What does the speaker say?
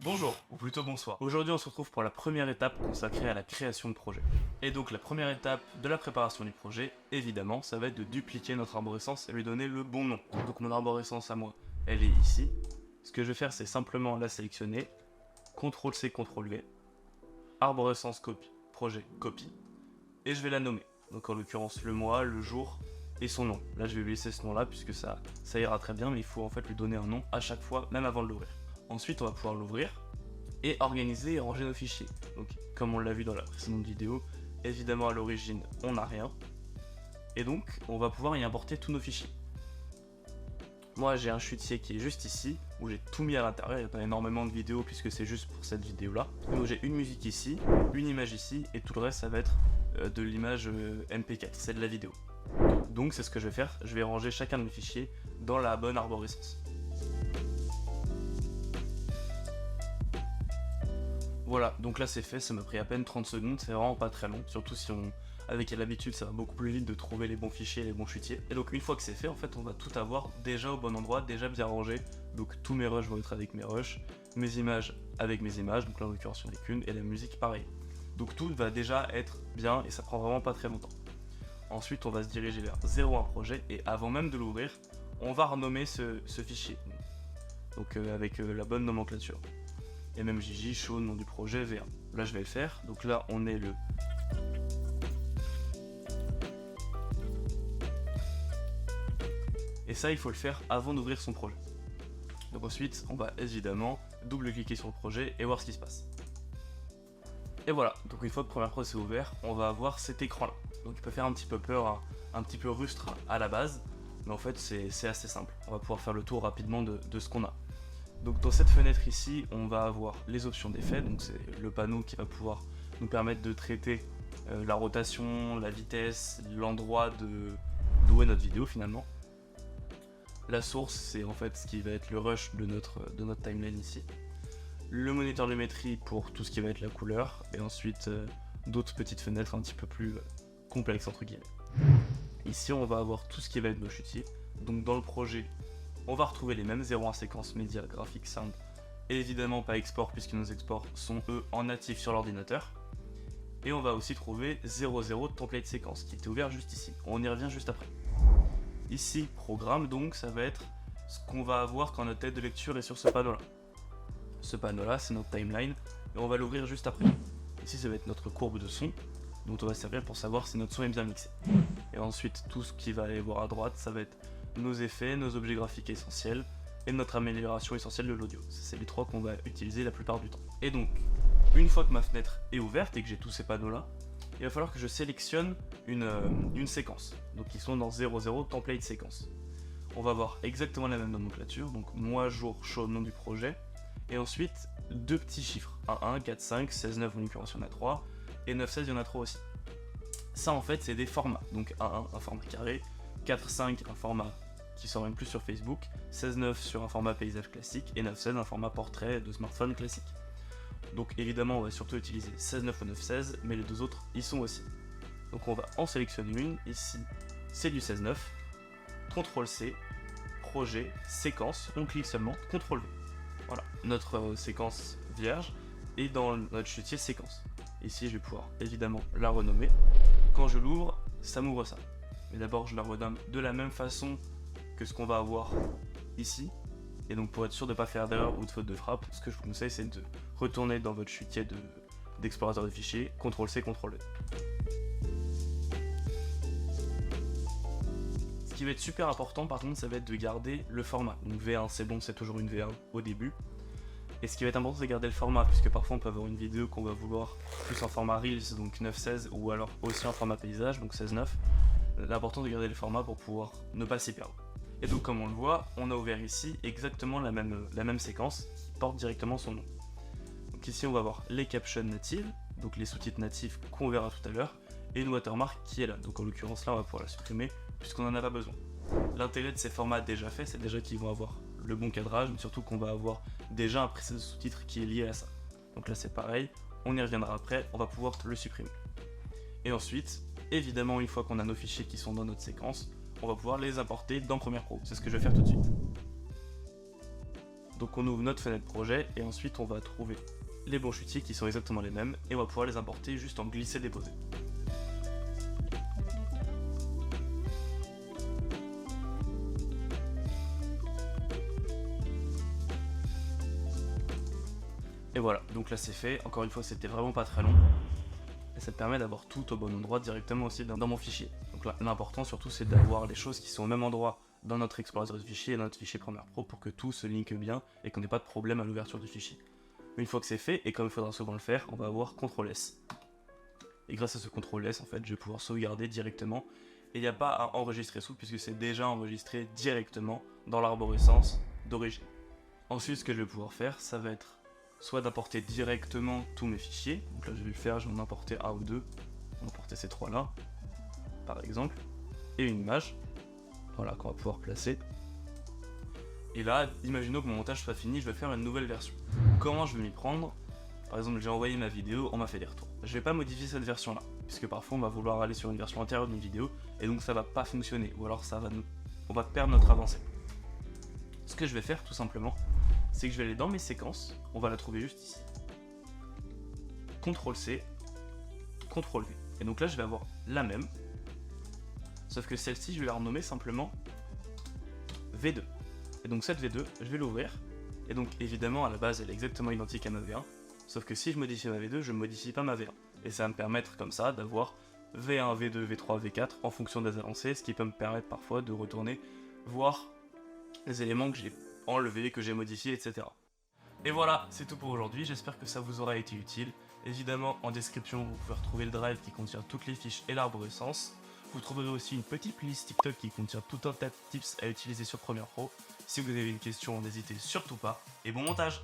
Bonjour, ou plutôt bonsoir. Aujourd'hui on se retrouve pour la première étape consacrée à la création de projet. Et donc la première étape de la préparation du projet, évidemment, ça va être de dupliquer notre arborescence et lui donner le bon nom. Donc mon arborescence à moi, elle est ici. Ce que je vais faire, c'est simplement la sélectionner, CTRL-C, CTRL-V, arborescence copie, projet copie, et je vais la nommer. Donc en l'occurrence le mois, le jour et son nom. Là je vais lui laisser ce nom là puisque ça ira très bien, mais il faut en fait lui donner un nom à chaque fois, même avant de l'ouvrir. Ensuite, on va pouvoir l'ouvrir et organiser et ranger nos fichiers. Donc, comme on l'a vu dans la précédente vidéo, évidemment à l'origine, on n'a rien. Et donc, on va pouvoir y importer tous nos fichiers. Moi, j'ai un chutier qui est juste ici, où j'ai tout mis à l'intérieur. Il y a pas énormément de vidéos puisque c'est juste pour cette vidéo-là. Donc, j'ai une musique ici, une image ici, et tout le reste, ça va être de l'image MP4, c'est de la vidéo. Donc, c'est ce que je vais faire. Je vais ranger chacun de mes fichiers dans la bonne arborescence. Voilà, donc là c'est fait, ça m'a pris à peine 30 secondes, c'est vraiment pas très long, surtout si on, avec l'habitude, ça va beaucoup plus vite de trouver les bons fichiers, les bons chutiers. Et donc une fois que c'est fait, en fait, on va tout avoir déjà au bon endroit, déjà bien rangé. Donc tous mes rushs vont être avec mes rushs, mes images avec mes images, donc là en l'occurrence il n'y en a qu'une, et la musique pareil. Donc tout va déjà être bien et ça prend vraiment pas très longtemps. Ensuite, on va se diriger vers 01 projet et avant même de l'ouvrir, on va renommer ce fichier. Donc avec la bonne nomenclature. Et même JJ, show, nom du projet, V1. Là je vais le faire, donc là on est le... Et ça il faut le faire avant d'ouvrir son projet. Donc ensuite on va évidemment double-cliquer sur le projet et voir ce qui se passe. Et voilà, donc une fois que le premier projet est ouvert, on va avoir cet écran là. Donc il peut faire un petit peu peur, un petit peu rustre à la base, mais en fait c'est assez simple. On va pouvoir faire le tour rapidement de ce qu'on a. Donc dans cette fenêtre ici, on va avoir les options d'effets, donc c'est le panneau qui va pouvoir nous permettre de traiter la rotation, la vitesse, l'endroit d'où est notre vidéo finalement. La source, c'est en fait ce qui va être le rush de notre timeline ici. Le moniteur de métrie pour tout ce qui va être la couleur, et ensuite d'autres petites fenêtres un petit peu plus complexes entre guillemets. Ici on va avoir tout ce qui va être nos chutiers, donc dans le projet, on va retrouver les mêmes 01 séquences média, graphique, sound, et évidemment pas export puisque nos exports sont eux en natif sur l'ordinateur. Et on va aussi trouver 00 template séquence qui était ouvert juste ici. On y revient juste après. Ici, programme donc, ça va être ce qu'on va avoir quand notre tête de lecture est sur ce panneau là. Ce panneau là, c'est notre timeline, et on va l'ouvrir juste après. Ici, ça va être notre courbe de son, dont on va servir pour savoir si notre son est bien mixé. Et ensuite, tout ce qui va aller voir à droite, ça va être nos effets, nos objets graphiques essentiels et notre amélioration essentielle de l'audio. C'est les trois qu'on va utiliser la plupart du temps. Et donc, une fois que ma fenêtre est ouverte et que j'ai tous ces panneaux là, il va falloir que je sélectionne une séquence. Donc ils sont dans 00 template séquence. On va avoir exactement la même nomenclature, donc mois, jour, show, nom du projet, et ensuite deux petits chiffres, 1, 4, 5, 16, 9 en l'occurrence il y en a 3, et 9, 16 il y en a 3 aussi. Ça en fait c'est des formats, donc 1, un format carré, 4, 5 un format qui sort même plus sur Facebook, 16-9 sur un format paysage classique et 9-16 un format portrait de smartphone classique. Donc évidemment on va surtout utiliser 16-9 ou 9-16, mais les deux autres y sont aussi. Donc on va en sélectionner une, ici c'est du 16-9, CTRL-C, projet, séquence, on clique seulement, CTRL-V. Voilà, notre séquence vierge est dans notre chutier séquence. Ici je vais pouvoir évidemment la renommer. Quand je l'ouvre, ça m'ouvre ça. Mais d'abord je la renomme de la même façon que ce qu'on va avoir ici, et donc pour être sûr de ne pas faire d'erreur ou de faute de frappe, ce que je vous conseille c'est de retourner dans votre chutier d'explorateur de fichiers, CTRL-C, CTRL-V. Ce qui va être super important par contre, ça va être de garder le format. Donc V1 c'est bon, c'est toujours une V1 au début. Et ce qui va être important c'est de garder le format, puisque parfois on peut avoir une vidéo qu'on va vouloir plus en format Reels, donc 9-16, ou alors aussi en format paysage, donc 16-9. L'important de garder le format pour pouvoir ne pas s'y perdre. Et donc comme on le voit, on a ouvert ici exactement la même séquence qui porte directement son nom. Donc ici on va voir les captions natives, donc les sous-titres natifs qu'on verra tout à l'heure, et une watermark qui est là. Donc en l'occurrence là on va pouvoir la supprimer puisqu'on n'en a pas besoin. L'intérêt de ces formats déjà faits, c'est déjà qu'ils vont avoir le bon cadrage, mais surtout qu'on va avoir déjà un preset de sous-titres qui est lié à ça. Donc là c'est pareil, on y reviendra après, on va pouvoir le supprimer. Et ensuite, évidemment une fois qu'on a nos fichiers qui sont dans notre séquence, on va pouvoir les importer dans Premiere Pro. C'est ce que je vais faire tout de suite. Donc on ouvre notre fenêtre projet et ensuite on va trouver les bons chutiers qui sont exactement les mêmes et on va pouvoir les importer juste en glisser-déposer. Et voilà, donc là c'est fait. Encore une fois, c'était vraiment pas très long. Et ça te permet d'avoir tout au bon endroit directement aussi dans mon fichier. Donc là, l'important surtout, c'est d'avoir les choses qui sont au même endroit dans notre explorateur de fichiers et dans notre fichier Premiere Pro pour que tout se linke bien et qu'on n'ait pas de problème à l'ouverture du fichier. Mais une fois que c'est fait, et comme il faudra souvent le faire, on va avoir CTRL-S. Et grâce à ce CTRL-S, en fait, je vais pouvoir sauvegarder directement. Et il n'y a pas à enregistrer sous puisque c'est déjà enregistré directement dans l'arborescence d'origine. Ensuite, ce que je vais pouvoir faire, ça va être soit d'importer directement tous mes fichiers. Donc là je vais le faire, je vais en importer un ou deux. On va importer ces trois là, par exemple. Et une image, voilà, qu'on va pouvoir placer. Et là, imaginons que mon montage soit fini, je vais faire une nouvelle version. Comment je vais m'y prendre? Par exemple, j'ai envoyé ma vidéo, on m'a fait des retours. Je vais pas modifier cette version là, puisque parfois on va vouloir aller sur une version antérieure d'une vidéo, et donc ça va pas fonctionner, ou alors on va perdre notre avancée. Ce que je vais faire tout simplement, c'est que je vais aller dans mes séquences, on va la trouver juste ici. CTRL-C, CTRL-V. Et donc là, je vais avoir la même, sauf que celle-ci, je vais la renommer simplement V2. Et donc cette V2, je vais l'ouvrir. Et donc évidemment, à la base, elle est exactement identique à ma V1, sauf que si je modifie ma V2, je ne modifie pas ma V1. Et ça va me permettre comme ça d'avoir V1, V2, V3, V4 en fonction des avancées, ce qui peut me permettre parfois de retourner voir les éléments que j'ai enlevé, que j'ai modifié, etc. Et voilà, c'est tout pour aujourd'hui, j'espère que ça vous aura été utile. Évidemment, en description, vous pouvez retrouver le drive qui contient toutes les fiches et l'arborescence. Vous trouverez aussi une petite playlist TikTok qui contient tout un tas de tips à utiliser sur Premiere Pro. Si vous avez une question, n'hésitez surtout pas, et bon montage!